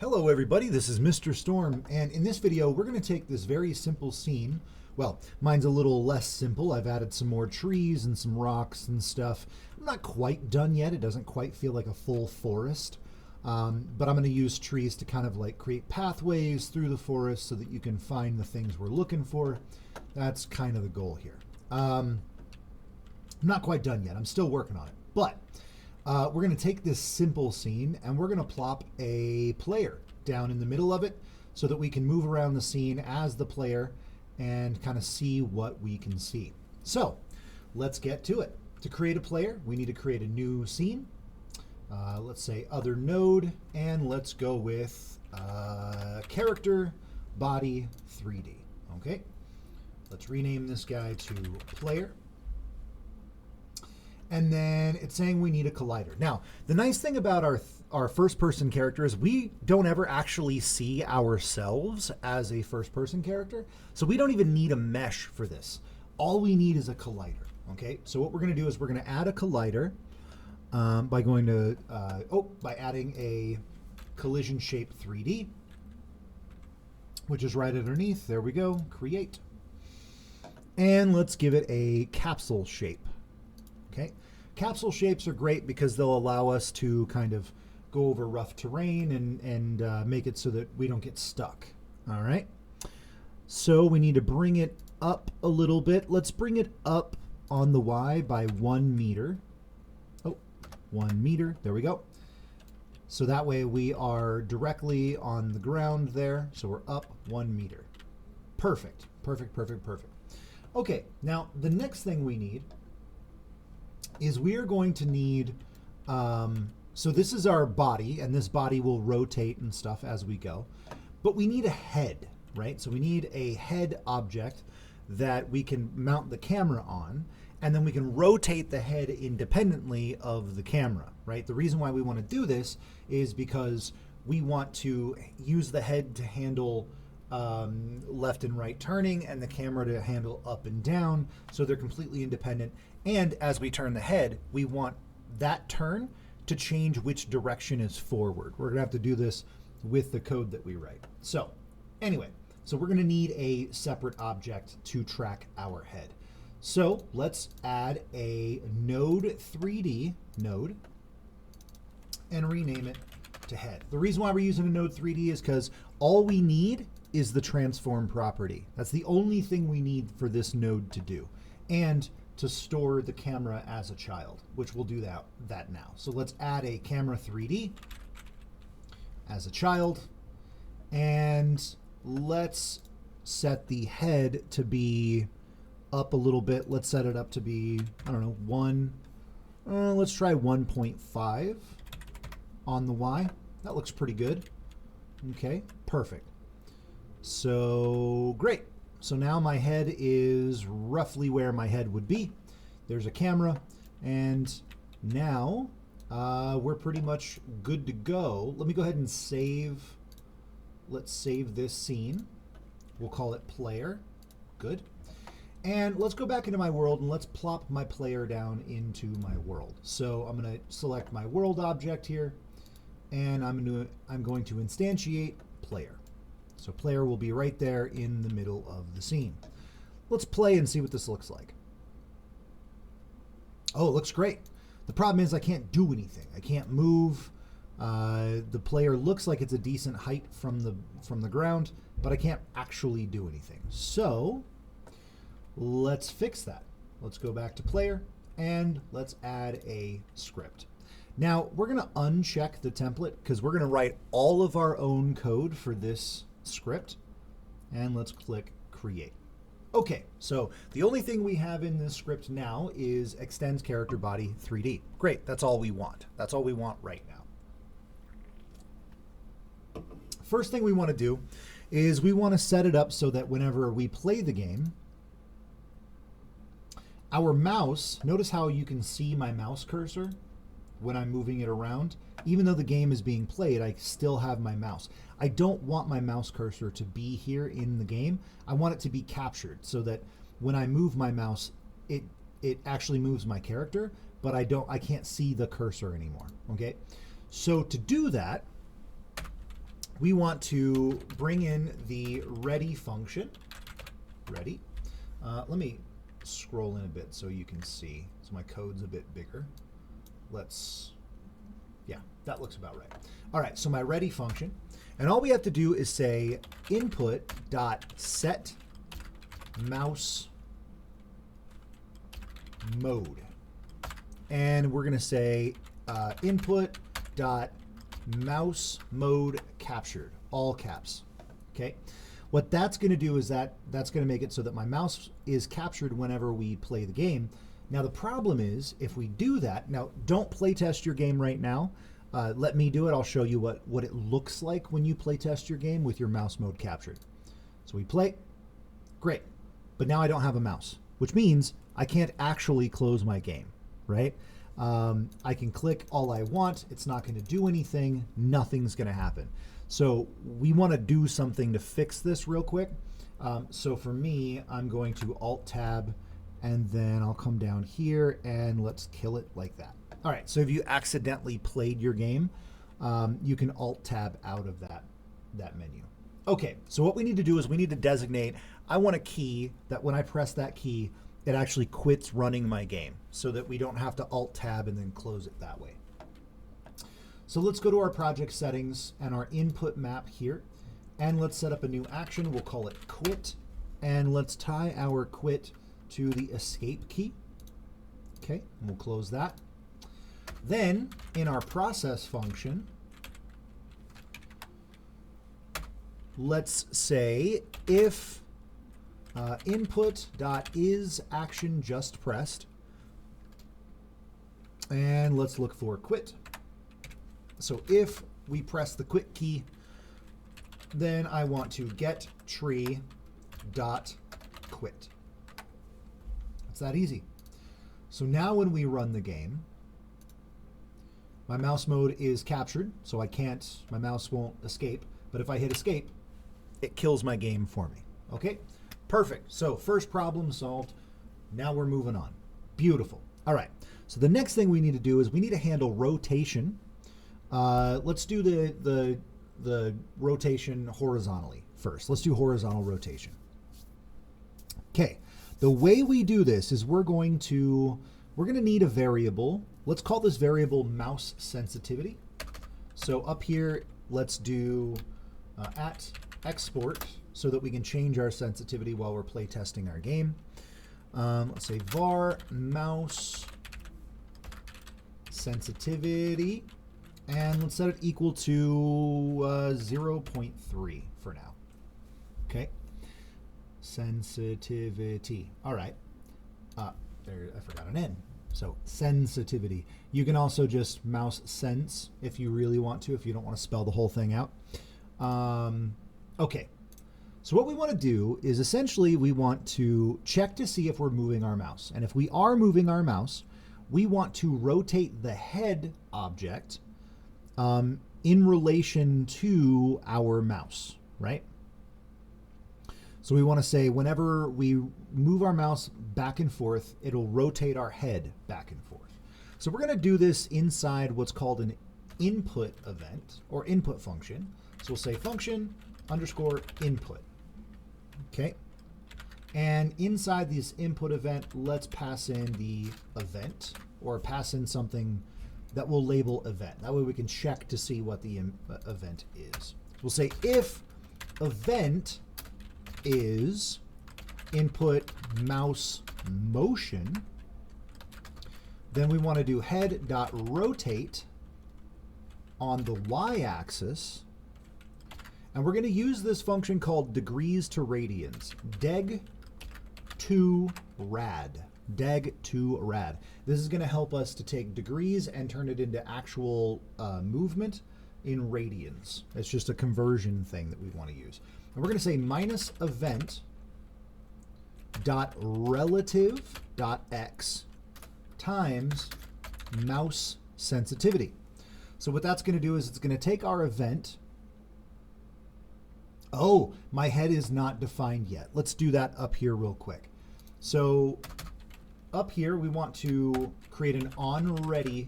Hello everybody, this is Mr. Storm, and in this video we're going to take this very simple scene. Well, mine's a little less simple. I've added some more trees and some rocks and stuff. I'm not quite done yet. It doesn't quite feel like a full forest. But I'm going to use trees to kind of like create pathways through the forest so that you can find the things we're looking for. That's kind of the goal here. I'm not quite done yet. I'm still working on it. But we're going to take this simple scene and we're going to plop a player down in the middle of it so that we can move around the scene as the player and kind of see what we can see. So let's get to it. To create a player, we need to create a new scene. Let's say other node, and let's go with character body 3D. Okay, let's rename this guy to player. And then it's saying we need a collider. Now, the nice thing about our first-person character is we don't ever actually see ourselves as a first-person character, so we don't even need a mesh for this. All we need is a collider. Okay, so what we're going to do is we're going to add a collider by going to by adding a collision shape 3D, which is right underneath. There we go. Create, and let's give it a capsule shape. Okay, capsule shapes are great because they'll allow us to kind of go over rough terrain and make it so that we don't get stuck. All right, so we need to bring it up a little bit. Let's bring it up on the Y by 1 meter. Oh, 1 meter, there we go. So that way we are directly on the ground there. So we're up 1 meter. Perfect, perfect, perfect, perfect. Okay, now the next thing we need is we are going to need, so this is our body, and this body will rotate and stuff as we go, but we need a head, right? So we need a head object that we can mount the camera on, and then we can rotate the head independently of the camera, right? The reason why we want to do this is because we want to use the head to handle left and right turning, and the camera to handle up and down, so they're completely independent. And as we turn the head, we want that turn to change which direction is forward. We're gonna have to do this with the code that we write. So anyway, so we're gonna need a separate object to track our head. So let's add a node 3D node and rename it to head. The reason why we're using a node 3D is because all we need is the transform property. That's the only thing we need for this node to do. And to store the camera as a child, which we'll do that now. So let's add a camera 3D as a child, and let's set the head to be up a little bit. Let's set it up to be, I don't know, let's try 1.5 on the Y. That looks pretty good. Okay, perfect. So great. So now my head is roughly where my head would be. There's a camera, and now we're pretty much good to go. Let me go ahead and save. Let's save this scene. We'll call it player. Good. And let's go back into my world and let's plop my player down into my world. So I'm going to select my world object here, and I'm going to instantiate player. So player will be right there in the middle of the scene. Let's play and see what this looks like. Oh, it looks great. The problem is I can't do anything. I can't move. The player looks like it's a decent height from the ground, but I can't actually do anything. So let's fix that. Let's go back to player and let's add a script. Now we're going to uncheck the template because we're going to write all of our own code for this script, and let's click create. Okay, so the only thing we have in this script now is extends character body 3D. Great, that's all we want. That's all we want right now. First thing we want to do is we want to set it up so that whenever we play the game, our mouse, notice how you can see my mouse cursor when I'm moving it around. Even though the game is being played, I still have my mouse. I don't want my mouse cursor to be here in the game. I want it to be captured so that when I move my mouse, it actually moves my character, but I can't see the cursor anymore. Okay? So to do that, we want to bring in the ready function. Ready. Let me scroll in a bit so you can see. So my code's a bit bigger. Yeah, that looks about right. All right, so my ready function. And all we have to do is say input dot set mouse mode. And we're going to say input dot mouse mode captured, all caps. Okay. What that's going to do is that's going to make it so that my mouse is captured whenever we play the game. Now the problem is if we do that, now don't play test your game right now. Let me do it. I'll show you what it looks like when you play test your game with your mouse mode captured. So we play, great. But now I don't have a mouse, which means I can't actually close my game, right? I can click all I want. It's not going to do anything. Nothing's going to happen. So we want to do something to fix this real quick. So for me, I'm going to Alt-Tab, and then I'll come down here, and let's kill it like that. All right, so if you accidentally played your game, you can Alt-Tab out of that menu. Okay, so what we need to do is we need to designate, I want a key that when I press that key, it actually quits running my game so that we don't have to Alt-Tab and then close it that way. So let's go to our project settings and our input map here, and let's set up a new action. We'll call it quit, and let's tie our quit to the escape key. Okay, and we'll close that. Then in our process function, let's say if input.isAction just pressed, and let's look for quit. So if we press the quit key, then I want to get tree.quit. It's that easy. So now when we run the game, my mouse mode is captured, so my mouse won't escape. But if I hit escape, it kills my game for me. Okay, perfect. So first problem solved. Now we're moving on. Beautiful. All right, so the next thing we need to do is we need to handle rotation. Let's do the rotation horizontally first. Let's do horizontal rotation. Okay, the way we do this is we're going to need a variable. Let's call this variable mouse sensitivity. So up here, let's do at export so that we can change our sensitivity while we're play testing our game. Let's say var mouse sensitivity, and let's set it equal to 0.3 for now. Okay, sensitivity. All right, there, I forgot an N. So sensitivity. You can also just mouse sense if you really want to, if you don't want to spell the whole thing out. Okay, so what we want to do is essentially we want to check to see if we're moving our mouse. And if we are moving our mouse, we want to rotate the head object in relation to our mouse, right? So we want to say whenever we move our mouse back and forth, it'll rotate our head back and forth. So we're going to do this inside what's called an input event or input function. So we'll say function underscore input. Okay. And inside this input event, let's pass in the event or pass in something that we'll label event. That way we can check to see what the event is. We'll say if event is input mouse motion, then we want to do head.rotate on the y-axis, and we're going to use this function called degrees to radians, deg to rad. Deg to rad. This is going to help us to take degrees and turn it into actual movement in radians. It's just a conversion thing that we want to use. And we're going to say minus event dot relative dot x times mouse sensitivity. So what that's going to do is it's going to take our event. Oh, my head is not defined yet. Let's do that up here real quick. So up here, we want to create an onReady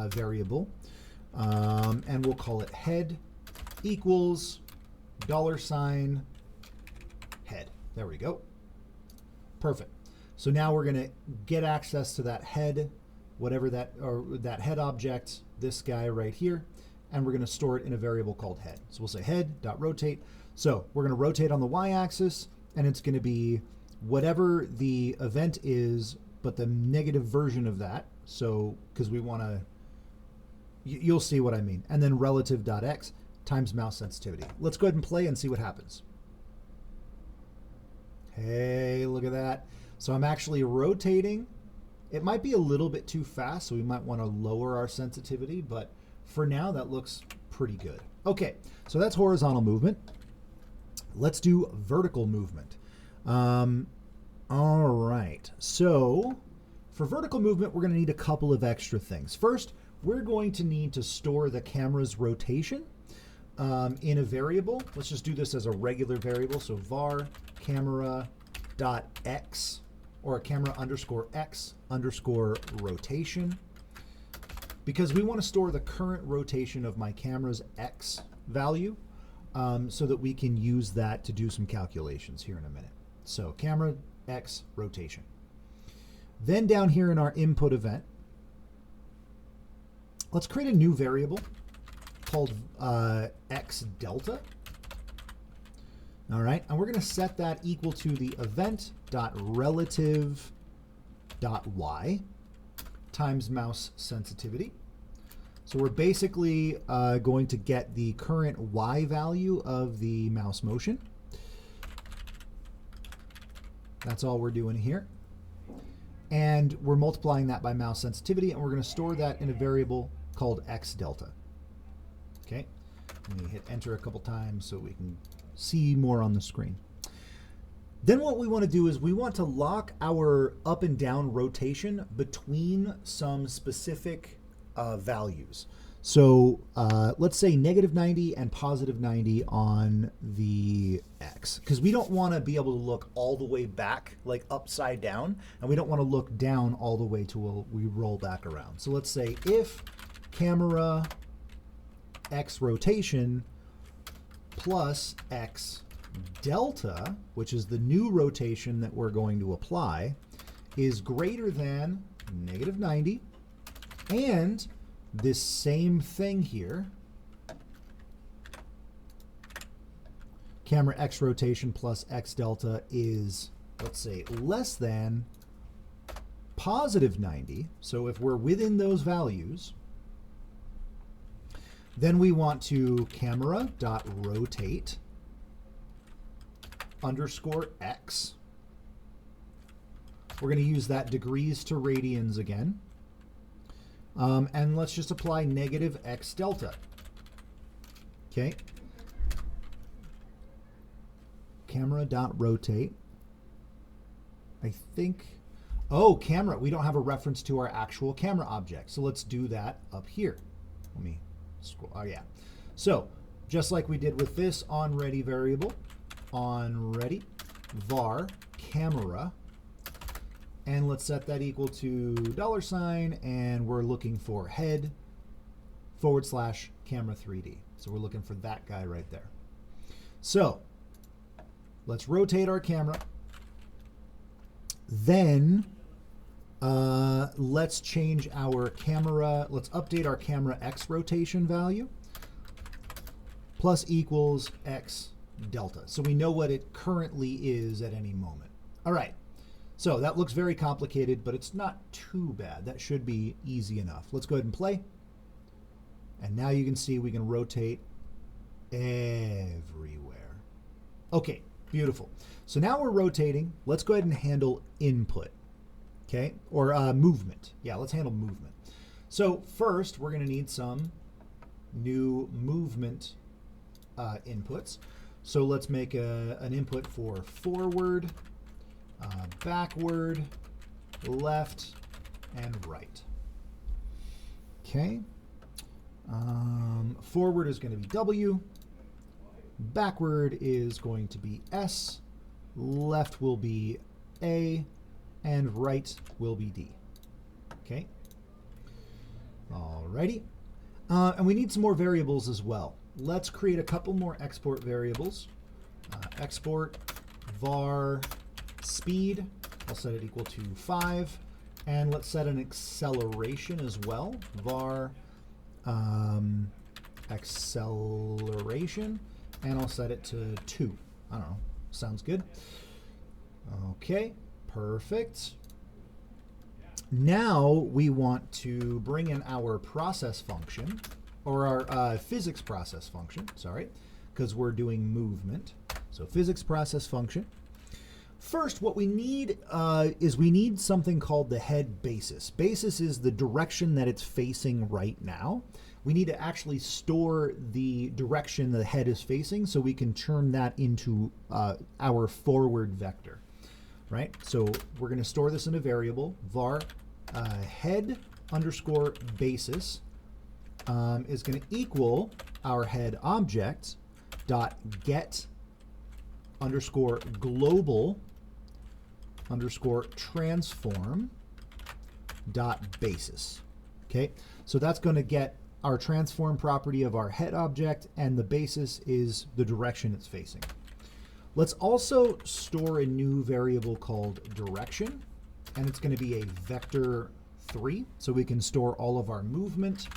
variable, and we'll call it head equals $ head. There we go. Perfect. So now we're going to get access to that head, whatever that, or that head object, this guy right here, and we're going to store it in a variable called head. So we'll say head.rotate. So we're going to rotate on the y-axis, and it's going to be whatever the event is, but the negative version of that. So because we want to, you'll see what I mean. And then relative.x times mouse sensitivity. Let's go ahead and play and see what happens. Hey, look at that. So I'm actually rotating. It might be a little bit too fast, so we might want to lower our sensitivity, but for now that looks pretty good. Okay, so that's horizontal movement. Let's do vertical movement. All right, so for vertical movement, we're going to need a couple of extra things. First, we're going to need to store the camera's rotation in a variable. Let's just do this as a regular variable. So var camera.x or camera_x_rotation, because we want to store the current rotation of my camera's x value so that we can use that to do some calculations here in a minute. So camera x rotation. Then down here in our input event, let's create a new variable called x delta. All right, and we're going to set that equal to the event.relative.y times mouse sensitivity. So we're basically going to get the current y value of the mouse motion. That's all we're doing here. And we're multiplying that by mouse sensitivity, and we're going to store that in a variable called x delta. Okay, let me hit enter a couple times so we can see more on the screen. Then what we want to do is we want to lock our up and down rotation between some specific values. So let's say -90 and +90 on the x, because we don't want to be able to look all the way back, like upside down, and we don't want to look down all the way till we roll back around. So let's say if camera x rotation plus x delta, which is the new rotation that we're going to apply, is greater than -90, and this same thing here, camera x rotation plus x delta is, let's say, less than +90. So if we're within those values, then we want to camera.rotate _x. We're going to use that degrees to radians again. And let's just apply -x delta. Okay. Camera.rotate. I think, oh, camera. We don't have a reference to our actual camera object. So let's do that up here. Let me scroll. Oh, yeah. So just like we did with this onReady variable, onReady var camera, and let's set that equal to $, and we're looking for head /camera 3D. So we're looking for that guy right there. So let's rotate our camera. Then let's change our camera. Let's update our camera x rotation value plus equals x delta. So we know what it currently is at any moment. All right. So that looks very complicated, but it's not too bad. That should be easy enough. Let's go ahead and play. And now you can see we can rotate everywhere. Okay, beautiful. So now we're rotating. Let's go ahead and handle input, okay? Or movement. Yeah, let's handle movement. So first, we're going to need some new movement inputs. So let's make an input for forward, backward, left, and right. Okay. Forward is going to be W. Backward is going to be S. Left will be A. And right will be D. Okay. Alrighty. And we need some more variables as well. Let's create a couple more export variables. Export var speed. I'll set it equal to 5. And let's set an acceleration as well. Var acceleration. And I'll set it to 2. I don't know. Sounds good. Okay, perfect. Now we want to bring in our process function, or our physics process function, sorry, because we're doing movement. So physics process function. First, what we need is we need something called the head basis. Basis is the direction that it's facing right now. We need to actually store the direction the head is facing so we can turn that into our forward vector, right? So we're going to store this in a variable. Var head underscore basis is going to equal our head object dot get underscore global underscore transform dot basis. Okay, so that's going to get our transform property of our head object, and the basis is the direction it's facing. Let's also store a new variable called direction, and it's going to be a vector 3, so we can store all of our movement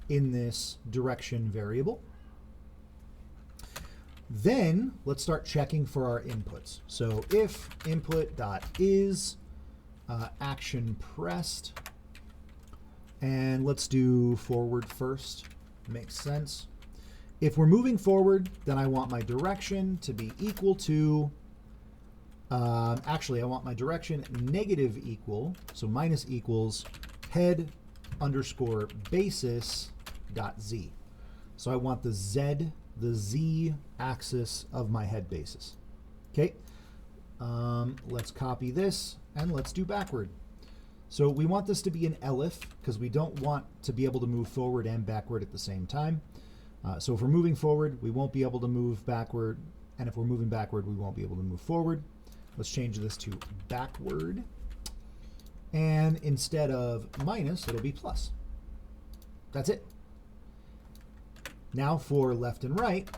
in this direction variable. Then let's start checking for our inputs. So if input.is action pressed, and let's do forward first, makes sense. If we're moving forward, then I want my direction to be equal to, actually I want my direction negative equal, so minus equals head underscore basis dot z. So I want the z axis of my head basis. Okay, let's copy this and let's do backward. So we want this to be an elif because we don't want to be able to move forward and backward at the same time. So if we're moving forward, we won't be able to move backward, and if we're moving backward, we won't be able to move forward. Let's change this to backward, and instead of minus, it'll be plus. That's it. Now for left and right,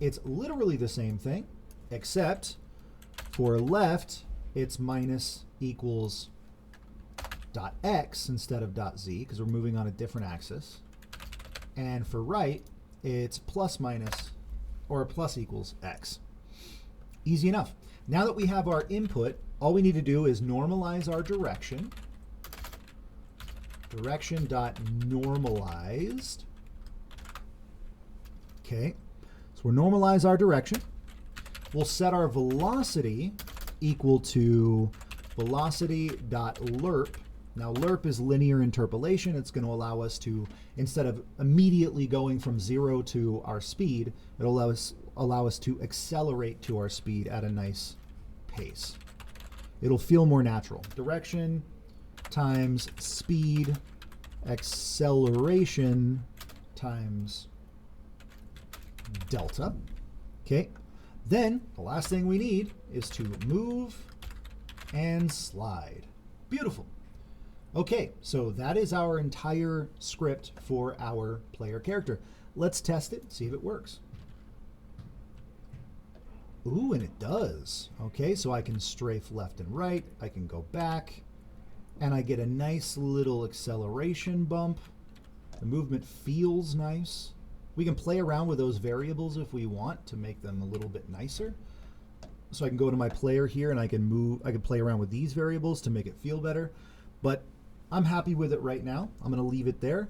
it's literally the same thing, except for left, it's minus equals dot x instead of dot z, because we're moving on a different axis. And for right, it's plus minus, or plus equals x. Easy enough. Now that we have our input, all we need to do is normalize our direction. Direction dot normalized. Okay, so we'll normalize our direction. We'll set our velocity equal to velocity.lerp. Now lerp is linear interpolation. It's going to allow us to, instead of immediately going from 0 to our speed, it'll allow us to accelerate to our speed at a nice pace. It'll feel more natural. Direction times speed acceleration times delta. Okay, then the last thing we need is to move and slide. Beautiful. Okay, so that is our entire script for our player character. Let's test it, see if it works. Ooh, and it does. Okay, so I can strafe left and right, I can go back, and I get a nice little acceleration bump. The movement feels nice. We can play around with those variables if we want to make them a little bit nicer. So I can go to my player here and I can play around with these variables to make it feel better. But I'm happy with it right now. I'm going to leave it there.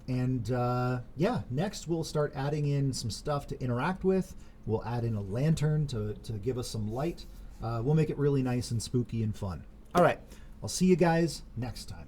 Yeah, next we'll start adding in some stuff to interact with. We'll add in a lantern to give us some light. We'll make it really nice and spooky and fun. All right, I'll see you guys next time.